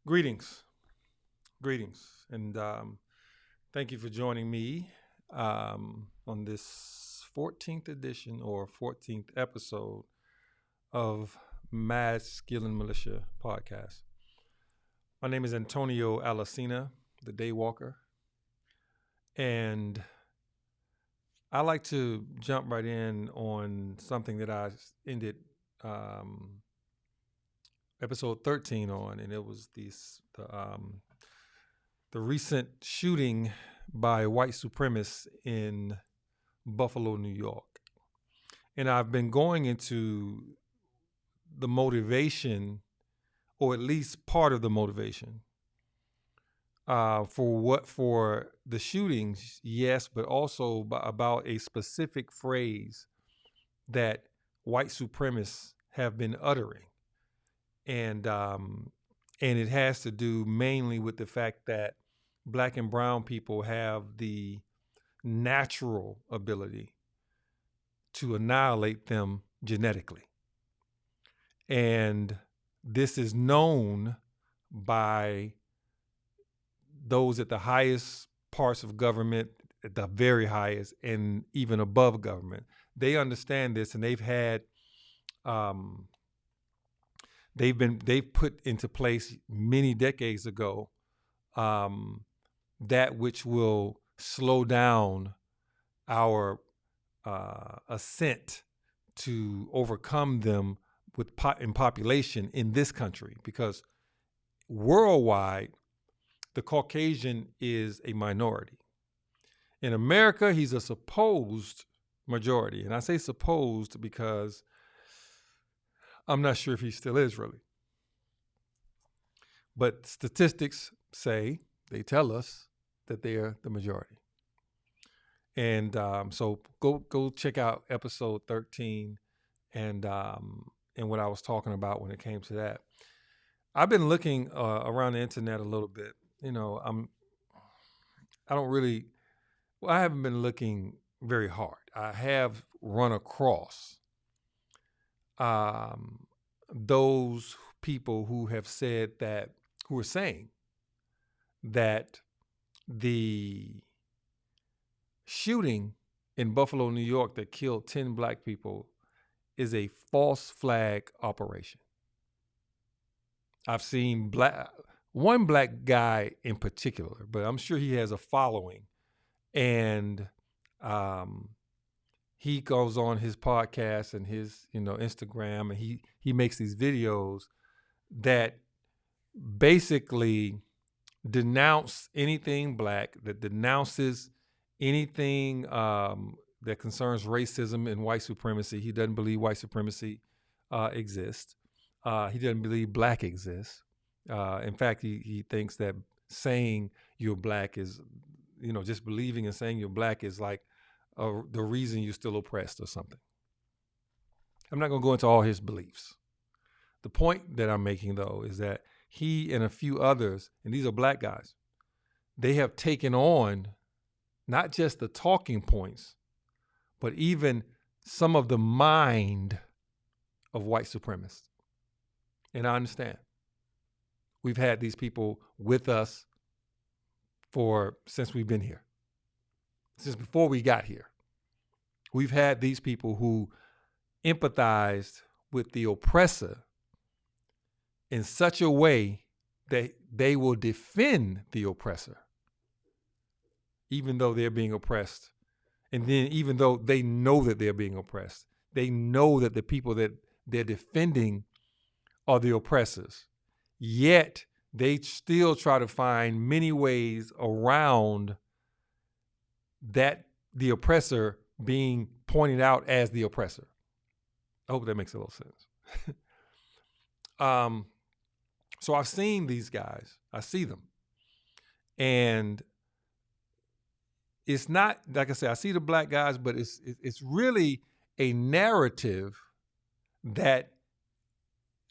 Greetings, greetings, and thank you for joining me on this 14th edition or 14th episode of Masculine Militia podcast. My name is Antonio Alacina, the Daywalker, and I like to jump right in on something that I ended um, episode 13 on, and it was the recent shooting by white supremacists in Buffalo, New York. And I've been going into the motivation, or at least part of the motivation, for the shootings, yes, but also about a specific phrase that white supremacists have been uttering, and it has to do mainly with the fact that black and brown people have the natural ability to annihilate them genetically. And this is known by those at the highest parts of government, at the very highest, and even above government. They understand this, and um, they've put into place many decades ago um, that which will slow down our ascent to overcome them in population in this country, because worldwide the Caucasian is a minority. In America, he's a supposed majority, and I say supposed because I'm not sure if he still is really. But statistics they tell us that they're the majority. And so go check out episode 13 and what I was talking about when it came to that. I've been looking around the internet a little bit. I haven't been looking very hard. I have run across those people who are saying that the shooting in Buffalo, New York that killed 10 black people is a false flag operation. I've seen one black guy in particular, but I'm sure he has a following, and he goes on his podcast and his Instagram, and he makes these videos that basically denounce anything black, that denounces anything that concerns racism and white supremacy. He doesn't believe white supremacy exists. He doesn't believe black exists. In fact, he thinks that saying you're black is, just believing and saying you're black is like the reason you're still oppressed or something. I'm not going to go into all his beliefs. The point that I'm making, though, is that he and a few others, and these are black guys, they have taken on not just the talking points, but even some of the mind of white supremacists. And I understand. We've had these people with us since we've been here, since before we got here. We've had these people who empathized with the oppressor in such a way that they will defend the oppressor, even though they're being oppressed. And then even though they know that they're being oppressed, they know that the people that they're defending are the oppressors. Yet they still try to find many ways around that the oppressor being pointed out as the oppressor. I hope that makes a little sense. So I've seen these guys. I see them. And it's not, like I said, I see the black guys, but it's really a narrative that,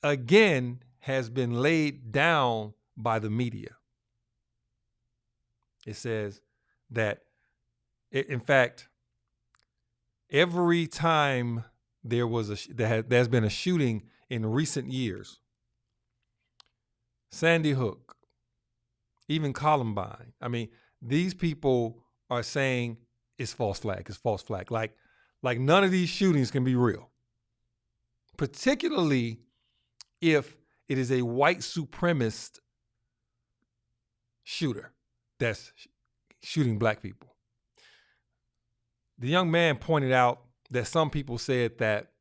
again, has been laid down by the media. It says that, in fact, every time there's been a shooting in recent years, Sandy Hook, even Columbine. I mean, these people are saying it's false flag, it's false flag. Like none of these shootings can be real. Particularly if it is a white supremacist shooter that's shooting black people. The young man pointed out that some people said that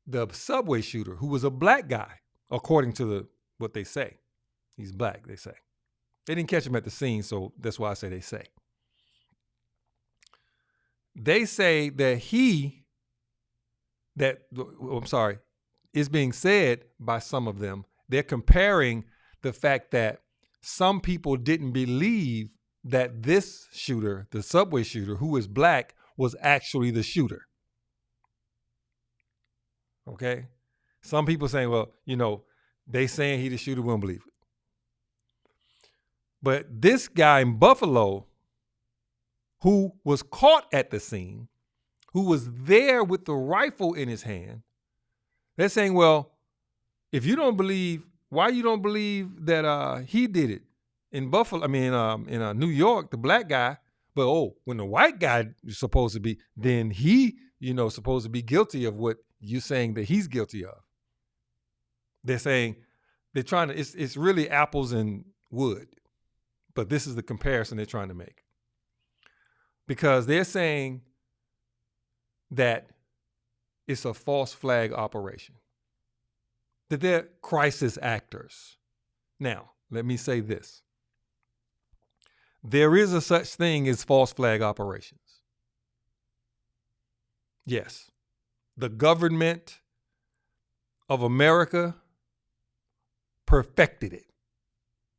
the subway shooter, who was a black guy, according to what they say, he's black, they say. They didn't catch him at the scene, so that's why I say they say. They say that is being said by some of them. They're comparing the fact that some people didn't believe that this shooter, the subway shooter, who is black, was actually the shooter. Okay? Some people saying, well, they saying he the shooter, we don't believe it. But this guy in Buffalo, who was caught at the scene, who was there with the rifle in his hand, they're saying, well, if you don't believe, why you don't believe that he did it in Buffalo? I mean, in New York, the black guy. But when the white guy is supposed to be, then he, supposed to be guilty of what you're saying that he's guilty of. They're saying they're trying to. It's really apples and wood, but this is the comparison they're trying to make, because they're saying that it's a false flag operation, that they're crisis actors. Now, let me say this. There is a such thing as false flag operations. Yes, the government of America perfected it.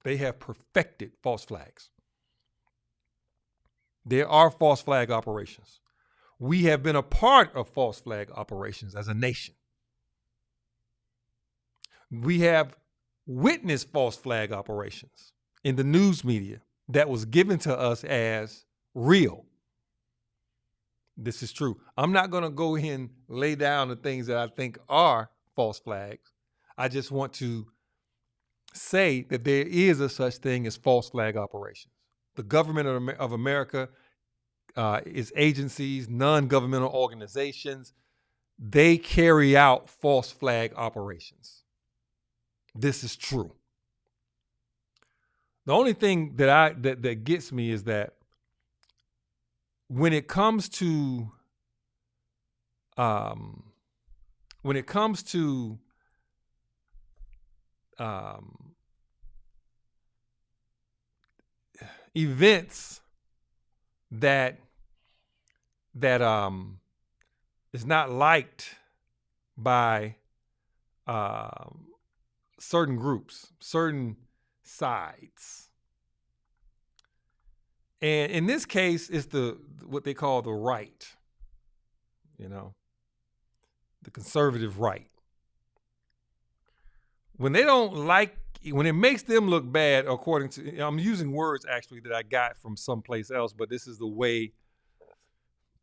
They have perfected false flags. There are false flag operations. We have been a part of false flag operations as a nation. We have witnessed false flag operations in the news media that was given to us as real. This is true. I'm not going to go in and lay down the things that I think are false flags. I just want to say that there is a such thing as false flag operations. The government of America, its agencies, non-governmental organizations, they carry out false flag operations. This is true. The only thing that gets me is that when it comes to events that is not liked by certain groups, certain sides. And in this case, it's what they call the right, the conservative right. When they don't like, when it makes them look bad, according to, I'm using words actually that I got from someplace else, but this is the way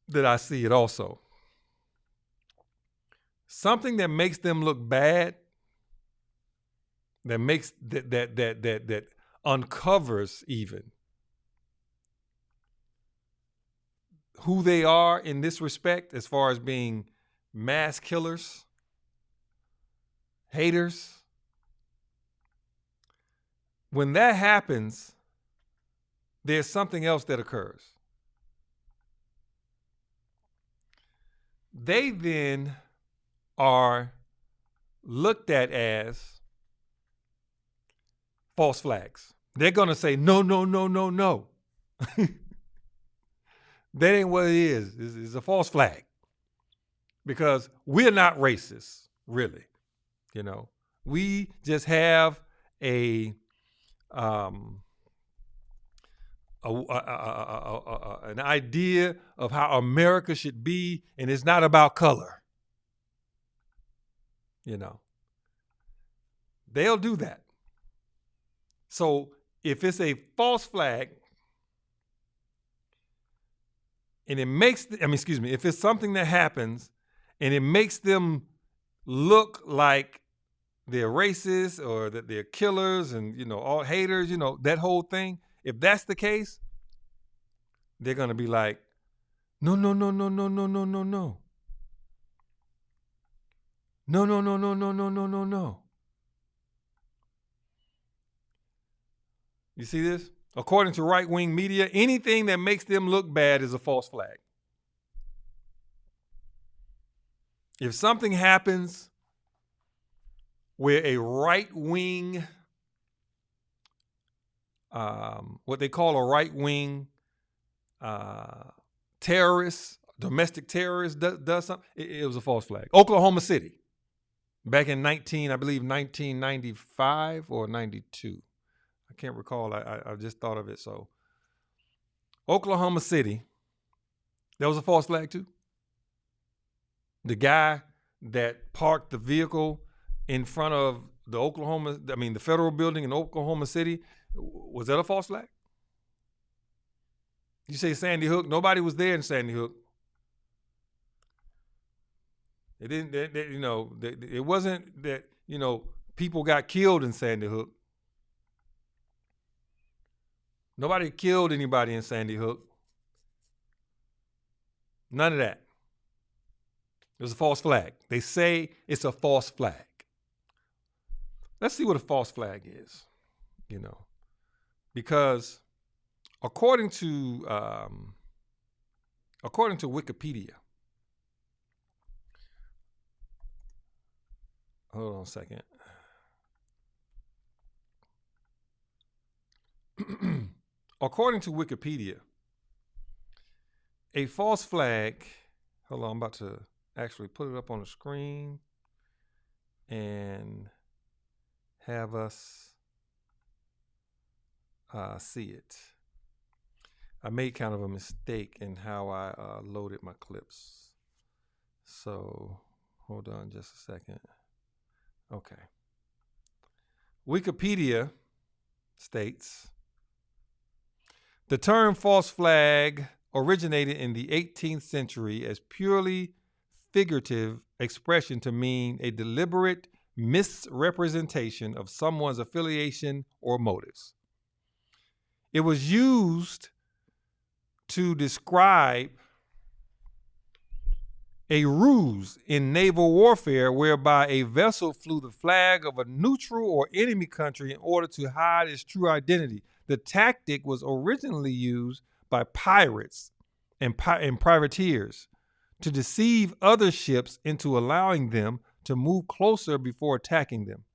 that I see it also. Something that makes them look bad, that makes that uncovers even who they are in this respect, as far as being mass killers, haters. When that happens, there's something else that occurs. They then are looked at as false flags. They're going to say, no, no, no, no, no. That ain't what it is. It's a false flag. Because we're not racist, really. We just have an idea of how America should be, and it's not about color. They'll do that. So if it's a false flag, and it makes, if it's something that happens and it makes them look like they're racist or that they're killers and, all haters, that whole thing. If that's the case, they're going to be like, no, no, no, no, no, no, no, no, no. No, no, no, no, no, no, no, no, no. You see this? According to right-wing media, anything that makes them look bad is a false flag. If something happens where a right-wing, what they call a right-wing terrorist, domestic terrorist does something, it was a false flag. Oklahoma City, back in 1995 or 92. I can't recall. I just thought of it. So Oklahoma City, that was a false flag too. The guy that parked the vehicle in front of the federal building in Oklahoma City, was that a false flag? You say Sandy Hook, nobody was there in Sandy Hook. It didn't, it wasn't that, people got killed in Sandy Hook. Nobody killed anybody in Sandy Hook. None of that. It was a false flag. They say it's a false flag. Let's see what a false flag is, because according to Wikipedia, hold on a second. According to Wikipedia, a false flag, hold on, I'm about to actually put it up on the screen and have us see it. I made kind of a mistake in how I loaded my clips. So hold on just a second. Okay. Wikipedia states, the term false flag originated in the 18th century as purely figurative expression to mean a deliberate misrepresentation of someone's affiliation or motives. It was used to describe a ruse in naval warfare whereby a vessel flew the flag of a neutral or enemy country in order to hide its true identity. The tactic was originally used by pirates and privateers to deceive other ships into allowing them to move closer before attacking them.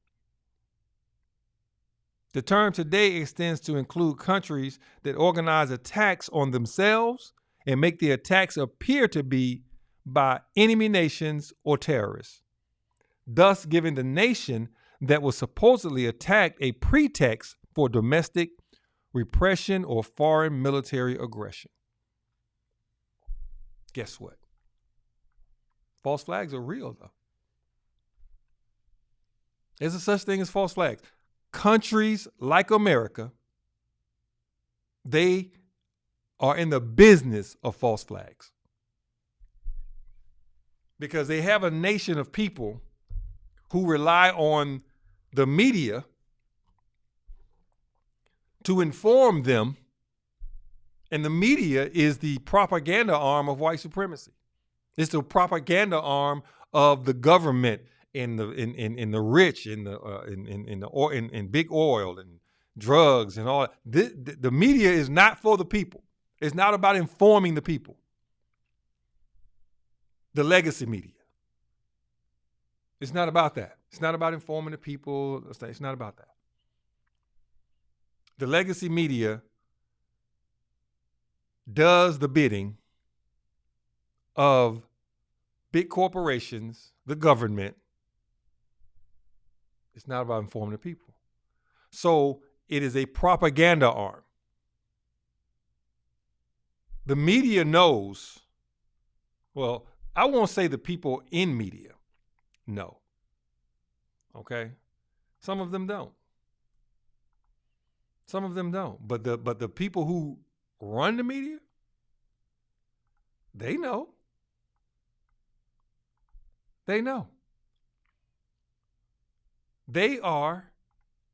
The term today extends to include countries that organize attacks on themselves and make the attacks appear to be by enemy nations or terrorists, thus giving the nation that was supposedly attacked a pretext for domestic repression or foreign military aggression. Guess what? False flags are real, though. There's a such thing as false flags. Countries like America, they are in the business of false flags because they have a nation of people who rely on the media to inform them, and the media is the propaganda arm of white supremacy. It's the propaganda arm of the government in the rich, in big oil and drugs and all. The media is not for the people. It's not about informing the people. The legacy media. It's not about that. It's not about informing the people. It's not about that. The legacy media does the bidding of big corporations, the government. It's not about informing the people. So it is a propaganda arm. The media knows, well, I won't say the people in media know. Okay? Some of them don't. Some of them don't. But the people who run the media, they know. They know. They are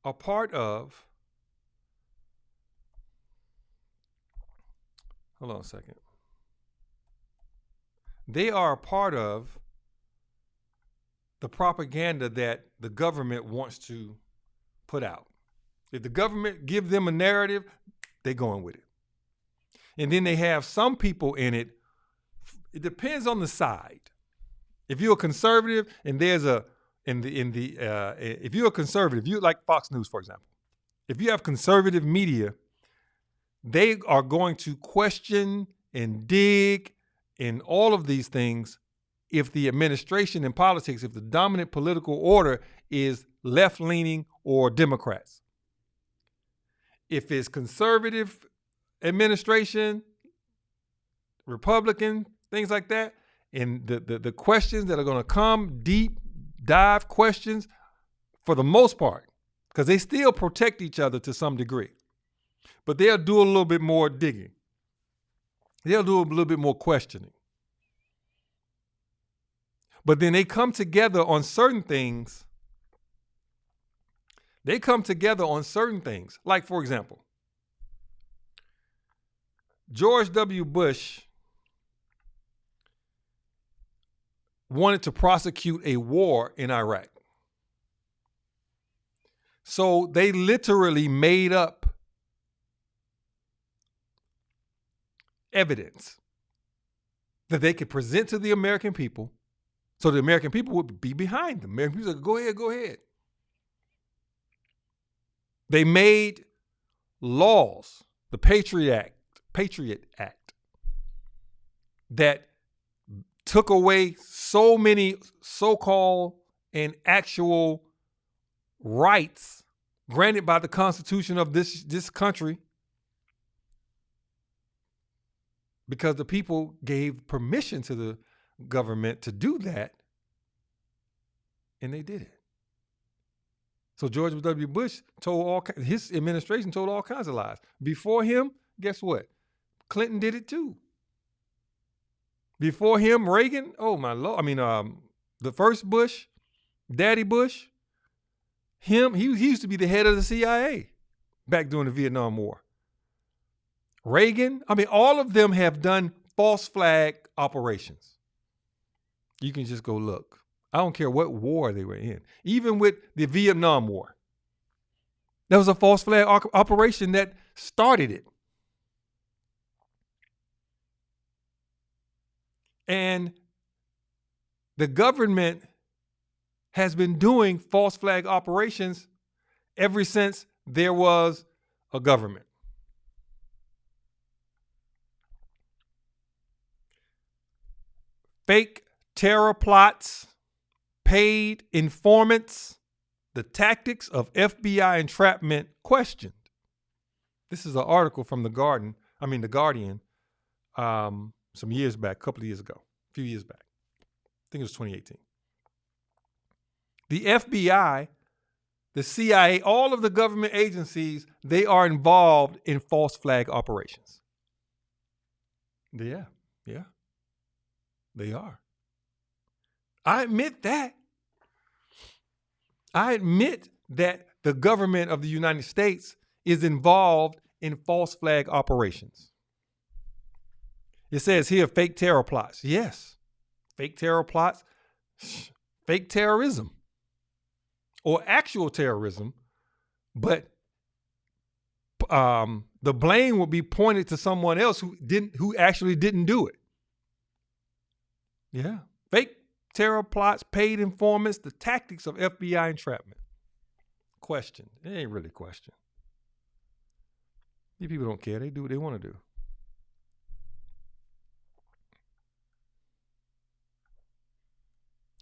a part of, hold on a second. They are a part of the propaganda that the government wants to put out. If the government give them a narrative, they're going with it. And then they have some people in it. It depends on the side. If you're a conservative and there's a if you're a conservative, you like Fox News, for example. If you have conservative media, they are going to question and dig in all of these things if the administration and politics, if the dominant political order is left-leaning or Democrats. If it's conservative administration, Republican, things like that, and the questions that are going to come, deep dive questions, for the most part, because they still protect each other to some degree, but they'll do a little bit more digging. They'll do a little bit more questioning. But then they come together on certain things. Like, for example, George W. Bush wanted to prosecute a war in Iraq. So they literally made up evidence that they could present to the American people, so the American people would be behind them. American people said, go ahead. They made laws, the Patriot Act, that took away so many so-called and actual rights granted by the Constitution of this country, because the people gave permission to the government to do that, and they did it. So George W. Bush his administration told all kinds of lies. Before him, guess what? Clinton did it too. Before him, Reagan, oh my Lord. The first Bush, Daddy Bush, he used to be the head of the CIA back during the Vietnam War. Reagan, all of them have done false flag operations. You can just go look. I don't care what war they were in. Even with the Vietnam War, there was a false flag operation that started it. And the government has been doing false flag operations ever since there was a government. Fake terror plots, paid informants, the tactics of FBI entrapment questioned. This is an article from The Guardian, some years back, a few years back. I think it was 2018. The FBI, the CIA, all of the government agencies, they are involved in false flag operations. Yeah, they are. I admit that. I admit that the government of the United States is involved in false flag operations. It says here, fake terror plots. Yes, fake terror plots, fake terrorism, or actual terrorism, but the blame will be pointed to someone else who actually didn't do it. Yeah, fake terror plots, paid informants, the tactics of FBI entrapment. Question. It ain't really question. These people don't care. They do what they want to do.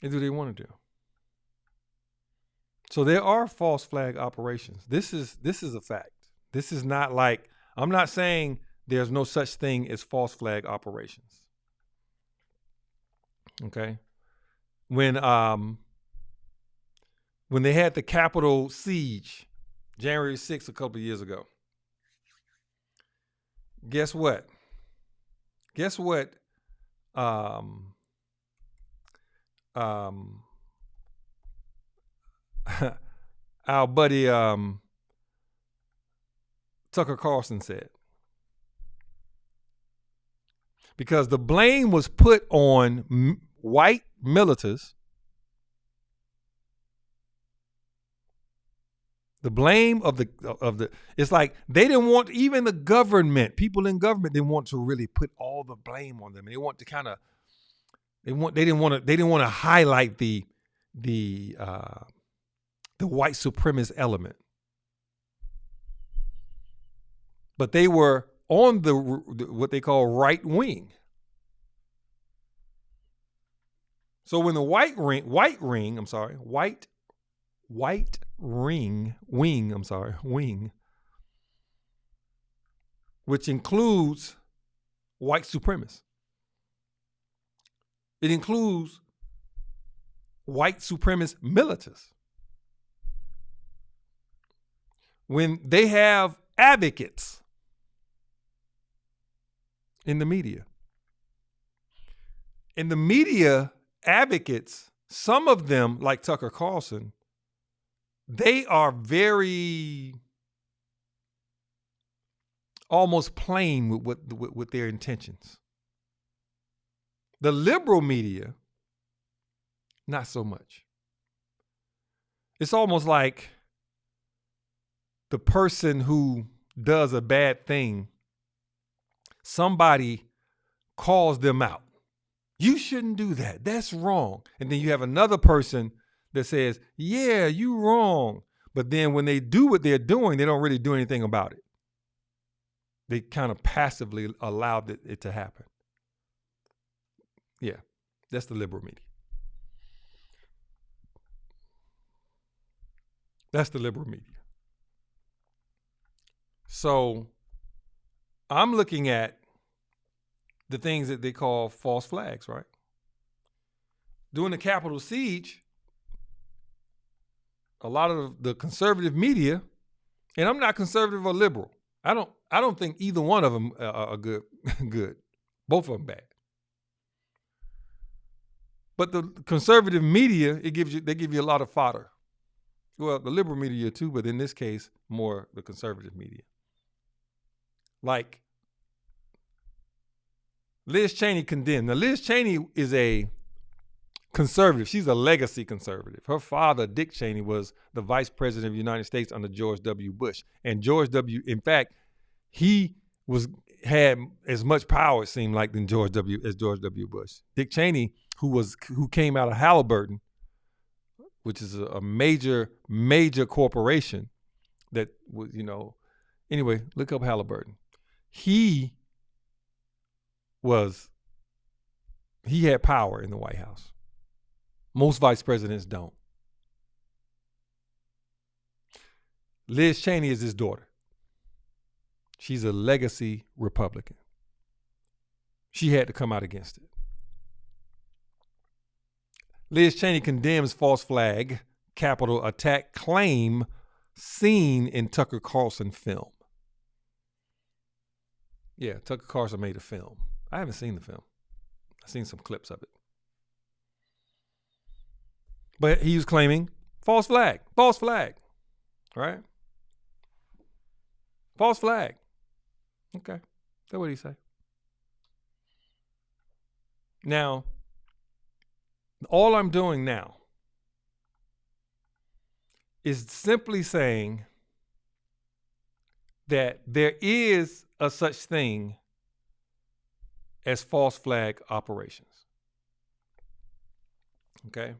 They do what they want to do. So there are false flag operations. This is a fact. This is not like, I'm not saying there's no such thing as false flag operations. Okay? When they had the Capitol siege, January 6th, a couple of years ago, guess what? our buddy Tucker Carlson said. Because the blame was put on white militants. The blame of the it's like they didn't want, even the government, people in government didn't want to really put all the blame on them. They want to kind of they didn't want to highlight the white supremacist element. But they were on the what they call right wing. So when the white wing, which includes white supremacists. It includes white supremacist militants. When they have advocates in the media, advocates, some of them, like Tucker Carlson, they are very almost plain with their intentions. The liberal media, not so much. It's almost like the person who does a bad thing, somebody calls them out. You shouldn't do that. That's wrong. And then you have another person that says, yeah, you wrong. But then when they do what they're doing, they don't really do anything about it. They kind of passively allowed it to happen. Yeah, that's the liberal media. That's the liberal media. So I'm looking at the things that they call false flags, right? During the Capitol siege, a lot of the conservative media, and I'm not conservative or liberal. I don't think either one of them are good. Both of them bad. But the conservative media, they give you a lot of fodder. Well, the liberal media too, but in this case, more the conservative media. Like Liz Cheney condemned. Now, Liz Cheney is a conservative. She's a legacy conservative. Her father, Dick Cheney, was the vice president of the United States under George W. Bush. And in fact, he had as much power, it seemed like, as George W. Bush. Dick Cheney, who came out of Halliburton, which is a major corporation that was, anyway, look up Halliburton. He had power in the White House. Most vice presidents don't. Liz Cheney is his daughter. She's a legacy Republican. She had to come out against it. Liz Cheney condemns false flag, Capitol attack claim seen in Tucker Carlson film. Yeah, Tucker Carlson made a film. I haven't seen the film. I've seen some clips of it. But he was claiming false flag, right? False flag. Okay, that's what he say. Now, all I'm doing now is simply saying that there is a such thing as false flag operations. Okay?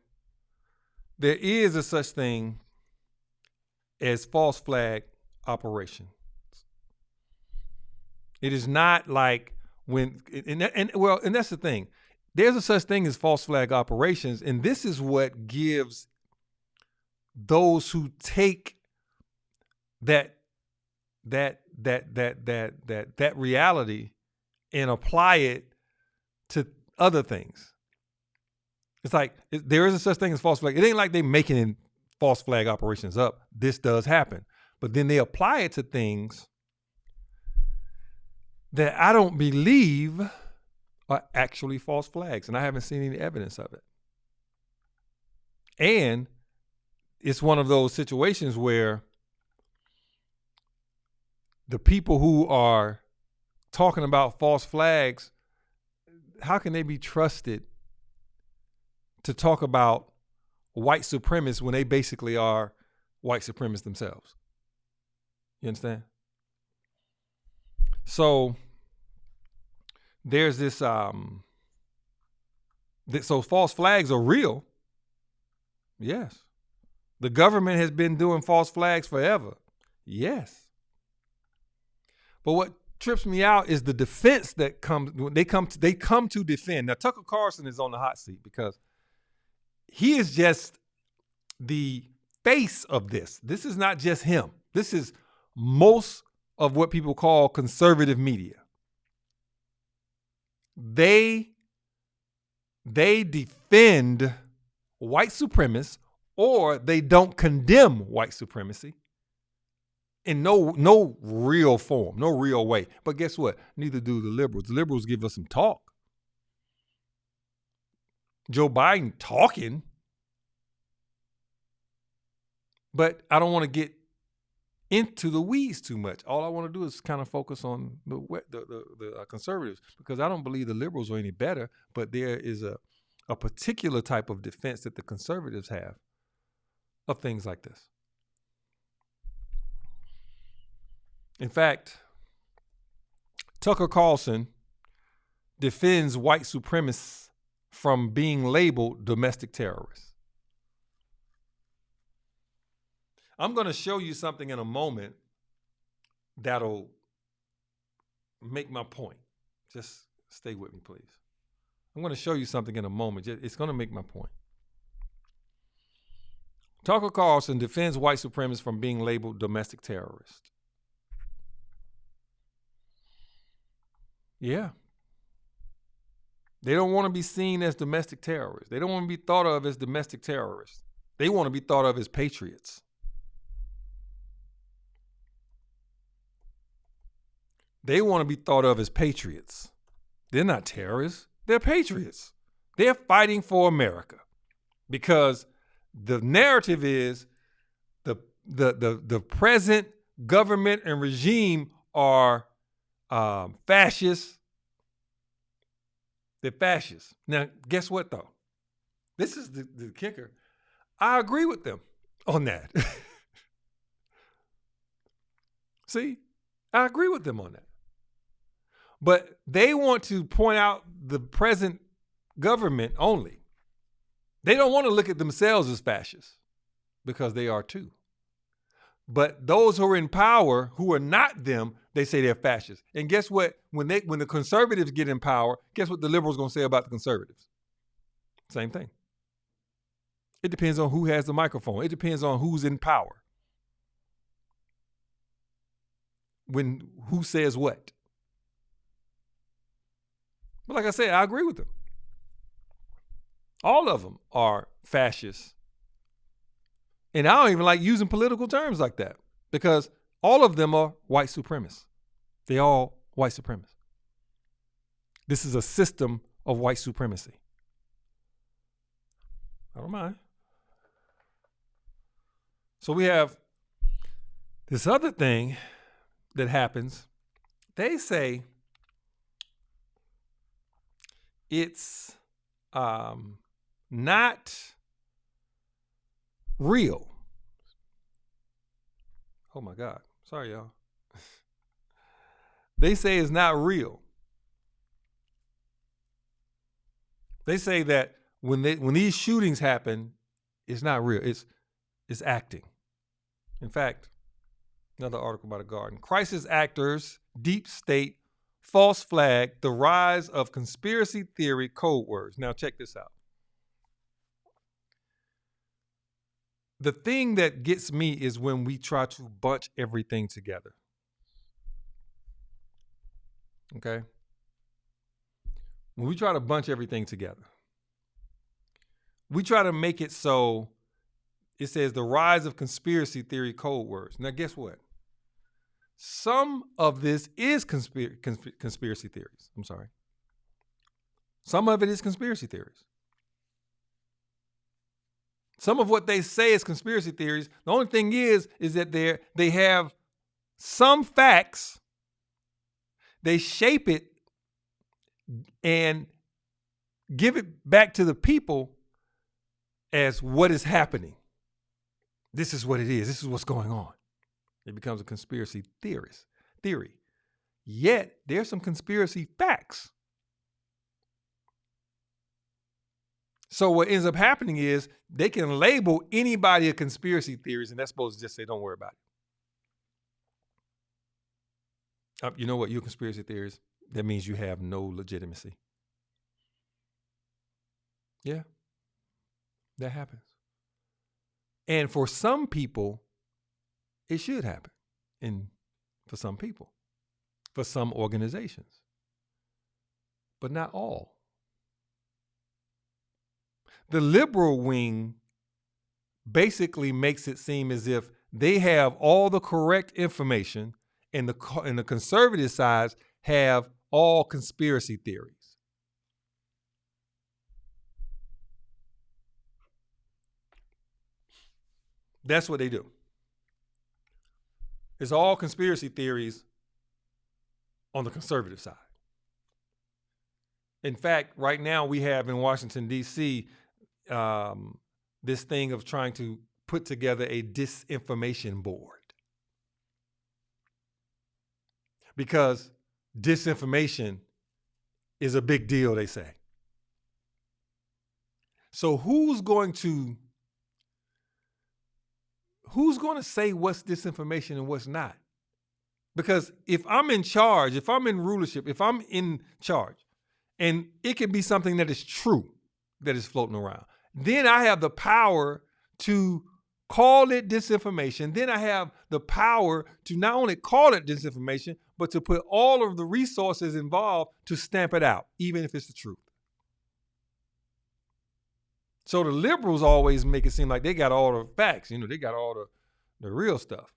There is a such thing as false flag operation. It is not like when, and that's the thing. There's a such thing as false flag operations, and this is what gives those who take that reality and apply it to other things. It's like there is a such thing as false flag. It ain't like they making false flag operations up. This does happen, but then they apply it to things that I don't believe are actually false flags, and I haven't seen any evidence of it. And it's one of those situations where the people who are talking about false flags, how can they be trusted to talk about white supremacists when they basically are white supremacists themselves? You understand? So there's this, so false flags are real. Yes. The government has been doing false flags forever. Yes. But what trips me out is the defense that comes when they come to defend. Now, Tucker Carlson is on the hot seat because he is just the face of this. This is not just him. This is most of what people call conservative media. They defend white supremacists, or they don't condemn white supremacy in no real form, no real way. But guess what? Neither do the liberals. The liberals give us some talk. Joe Biden talking. But I don't want to get into the weeds too much. All I want to do is kind of focus on the conservatives, because I don't believe the liberals are any better, but there is a particular type of defense that the conservatives have of things like this. In fact, Tucker Carlson defends white supremacists from being labeled domestic terrorists. I'm going to show you something in a moment that'll make my point. Just stay with me, please. I'm going to show you something in a moment. It's going to make my point. Tucker Carlson defends white supremacists from being labeled domestic terrorists. Yeah. They don't want to be seen as domestic terrorists. They don't want to be thought of as domestic terrorists. They want to be thought of as patriots. They want to be thought of as patriots. They're not terrorists. They're patriots. They're fighting for America, because the narrative is the present government and regime are fascists. They're fascists. Now, guess what, though? This is the kicker. I agree with them on that. See, I agree with them on that. But they want to point out the present government only. They don't want to look at themselves as fascists, because they are too. But those who are in power, who are not them, they say they're fascists. And guess what? When the conservatives get in power, guess what the liberals going to say about the conservatives? Same thing. It depends on who has the microphone. It depends on who's in power. Who says what? But like I said, I agree with them. All of them are fascists. And I don't even like using political terms like that, because all of them are white supremacists. They all white supremacists. This is a system of white supremacy. I don't mind. So we have this other thing that happens. They say it's not real. Oh my God. Sorry, y'all. They say it's not real. They say that when these shootings happen, it's not real. It's acting. In fact, another article by The Guardian. Crisis actors, deep state, false flag, the rise of conspiracy theory code words. Now check this out. The thing that gets me is when we try to bunch everything together. Okay? When we try to bunch everything together, we try to make it so it says the rise of conspiracy theory code words. Now, guess what? Some of this is conspiracy theories. I'm sorry. Some of it is conspiracy theories. Some of what they say is conspiracy theories. The only thing is that they have some facts, they shape it and give it back to the people as what is happening. This is what it is. This is what's going on. It becomes a conspiracy theory. Yet, there's some conspiracy facts. So what ends up happening is they can label anybody a conspiracy theorist, and that's supposed to just say, don't worry about it. You know what? You're a conspiracy theorist. That means you have no legitimacy. Yeah, that happens. And for some people, it should happen. And for some people, for some organizations, but not all. The liberal wing basically makes it seem as if they have all the correct information, and the conservative sides have all conspiracy theories. That's what they do. It's all conspiracy theories on the conservative side. In fact, right now we have in Washington, D.C., this thing of trying to put together a disinformation board. Because disinformation is a big deal, they say. So who's going to say what's disinformation and what's not? Because if I'm in charge, if I'm in rulership, if I'm in charge, and it can be something that is true that is floating around, then I have the power to call it disinformation. Then I have the power to not only call it disinformation, but to put all of the resources involved to stamp it out, even if it's the truth. So the liberals always make it seem like they got all the facts, they got all the real stuff.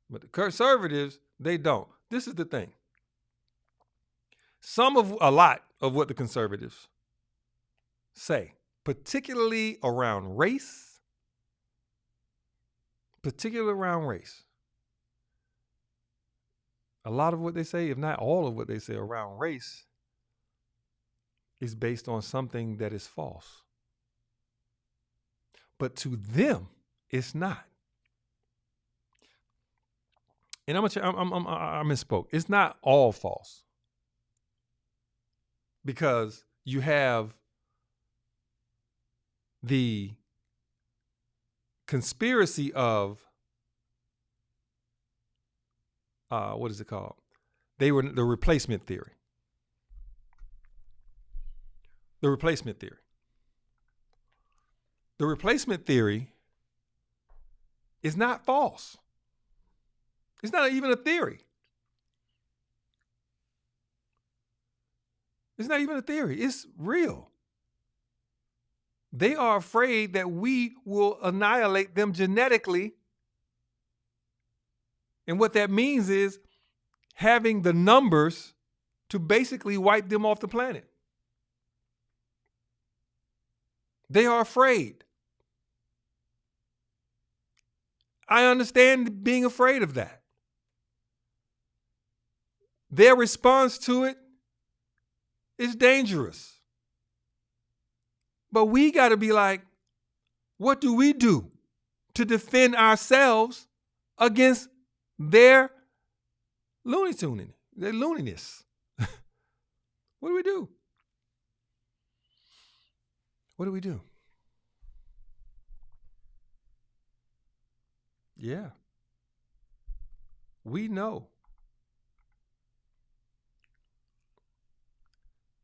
But the conservatives, they don't. This is the thing. A lot of what the conservatives say, particularly around race, a lot of what they say, if not all of what they say around race, is based on something that is false. But to them, it's not. And I misspoke. It's not all false. Because you have the conspiracy of, what is it called? They were the replacement theory. The replacement theory. The replacement theory is not false. It's not even a theory. It's not even a theory. It's real. They are afraid that we will annihilate them genetically. And what that means is having the numbers to basically wipe them off the planet. They are afraid. I understand being afraid of that. Their response to it is dangerous. But we got to be like, what do we do to defend ourselves against their their looniness? What do we do? What do we do? Yeah. We know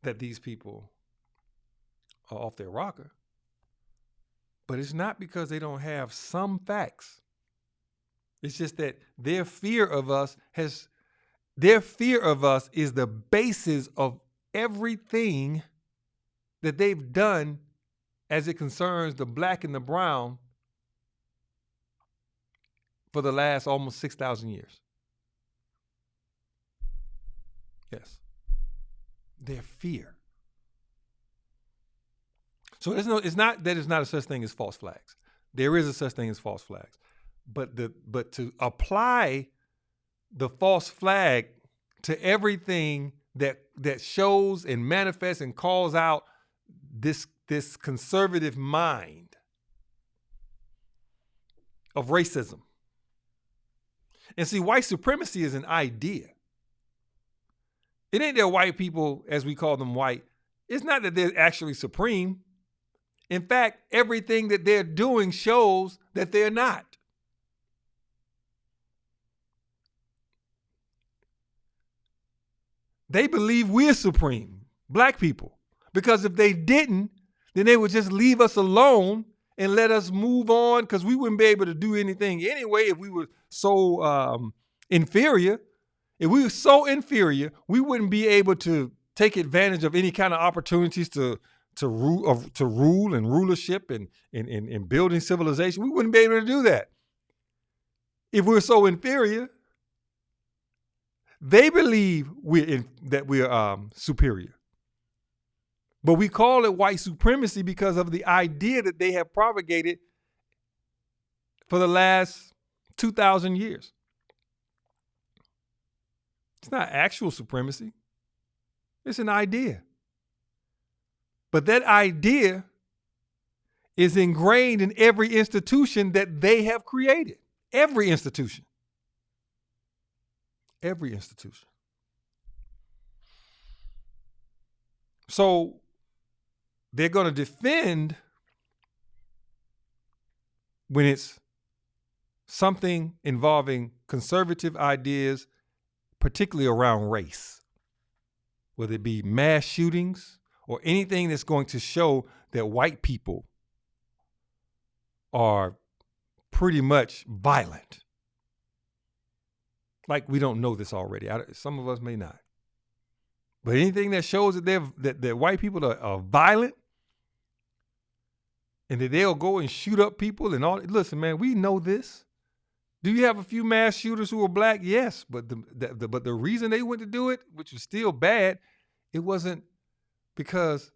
that these people are off their rocker, but it's not because they don't have some facts. It's just that their fear of us is the basis of everything that they've done as it concerns the black and the brown for the last almost 6,000 years. Yes. Their fear. So it's not that it's not a such thing as false flags. There is a such thing as false flags. But to apply the false flag to everything that shows and manifests and calls out this conservative mind of racism. And see, white supremacy is an idea. It ain't that white people, as we call them white, it's not that they're actually supreme. In fact, everything that they're doing shows that they're not. They believe we're supreme, black people. Because if they didn't, then they would just leave us alone and let us move on, because we wouldn't be able to do anything anyway if we were so inferior. If we were so inferior, we wouldn't be able to take advantage of any kind of opportunities to rule and rulership and building civilization. We wouldn't be able to do that if we're so inferior. They believe that we're superior. But we call it white supremacy because of the idea that they have propagated for the last 2,000 years. It's not actual supremacy. It's an idea. But that idea is ingrained in every institution that they have created. Every institution. Every institution. So they're going to defend when it's something involving conservative ideas, particularly around race, whether it be mass shootings or anything that's going to show that white people are pretty much violent. Like we don't know this already. Some of us may not. But anything that shows that white people are violent and that they'll go and shoot up people and all. Listen, man, we know this. Do you have a few mass shooters who are black? Yes, but the reason they went to do it, which was still bad, it wasn't because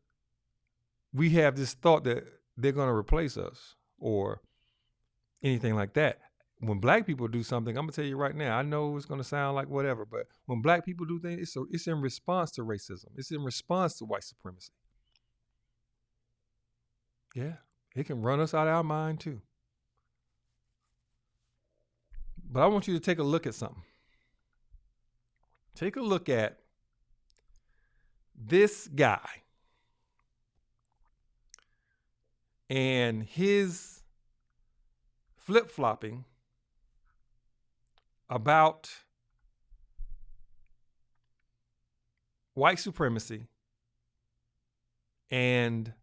we have this thought that they're going to replace us or anything like that. When black people do something, I'm going to tell you right now, I know it's going to sound like whatever, but when black people do things, it's in response to racism. It's in response to white supremacy. Yeah, it can run us out of our mind too. But I want you to take a look at something. Take a look at this guy and his flip-flopping about white supremacy and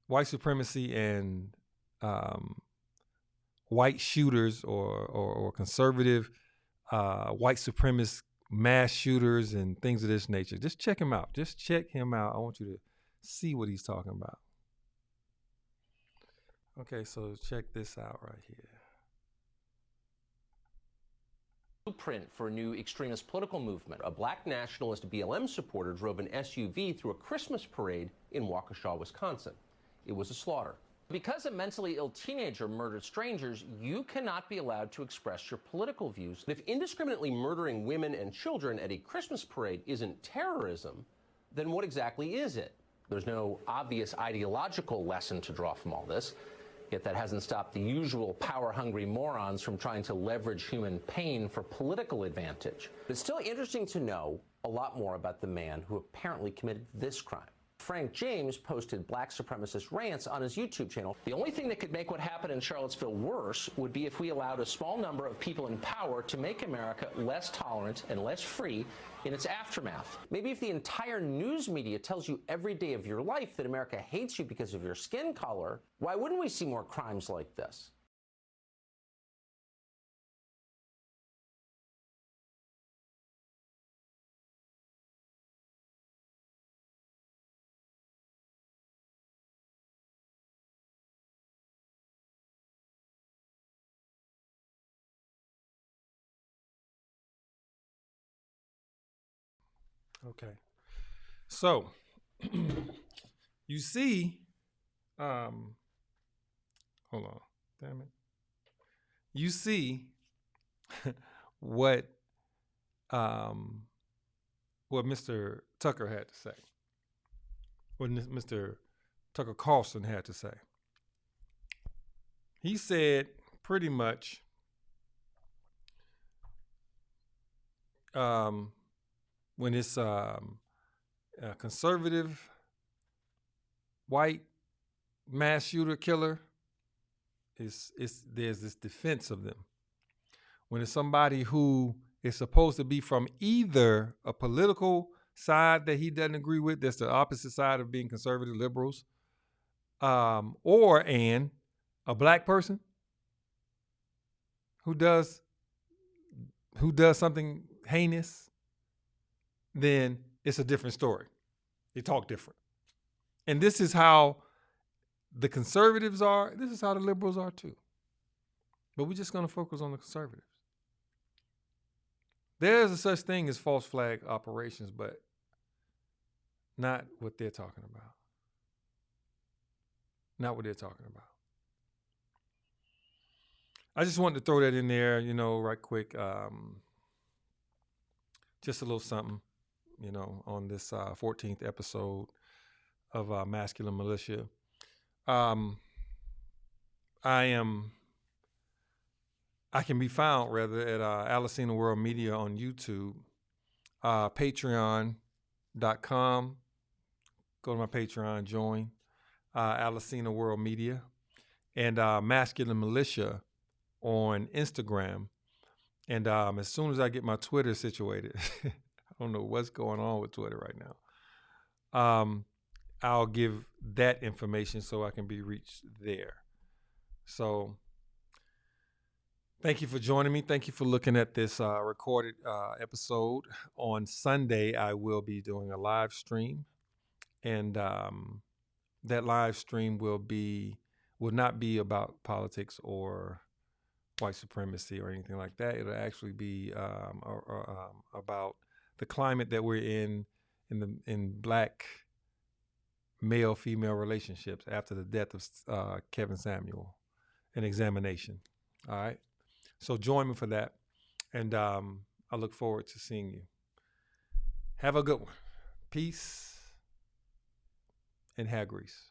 white supremacy and white shooters or conservative white supremacist mass shooters and things of this nature. Just check him out. Just check him out. I want you to see what he's talking about. Okay, so check this out right here. Blueprint for a new extremist political movement. A black nationalist BLM supporter drove an SUV through a Christmas parade in Waukesha, Wisconsin. It was a slaughter. Because a mentally ill teenager murdered strangers, you cannot be allowed to express your political views. If indiscriminately murdering women and children at a Christmas parade isn't terrorism, then what exactly is it? There's no obvious ideological lesson to draw from all this. Yet that hasn't stopped the usual power-hungry morons from trying to leverage human pain for political advantage. It's still interesting to know a lot more about the man who apparently committed this crime. Frank James posted black supremacist rants on his YouTube channel. The only thing that could make what happened in Charlottesville worse would be if we allowed a small number of people in power to make America less tolerant and less free in its aftermath. Maybe if the entire news media tells you every day of your life that America hates you because of your skin color, why wouldn't we see more crimes like this? Okay. So you see, hold on, damn it. You see what what Mr. Tucker had to say, what Mr. Tucker Carlson had to say. He said pretty much when it's a conservative white mass shooter killer, there's this defense of them. When it's somebody who is supposed to be from either a political side that he doesn't agree with, that's the opposite side of being conservative liberals, or a black person who does something heinous, then it's a different story. They talk different. And this is how the conservatives are. This is how the liberals are too. But we're just going to focus on the conservatives. There's a such thing as false flag operations, but not what they're talking about. Not what they're talking about. I just wanted to throw that in there, right quick. Just a little something, on this 14th episode of Masculine Militia. I can be found rather at Alicina World Media on YouTube, patreon.com. Go to my Patreon, join Alicina World Media, and Masculine Militia on Instagram. And as soon as I get my Twitter situated, I don't know what's going on with Twitter right now. I'll give that information so I can be reached there. So thank you for joining me. Thank you for looking at this recorded episode. On Sunday, I will be doing a live stream. And that live stream will not be about politics or white supremacy or anything like that. It'll actually be about the climate that we're in black male-female relationships after the death of Kevin Samuel, an examination. All right. So join me for that. And I look forward to seeing you. Have a good one. Peace and hair grease.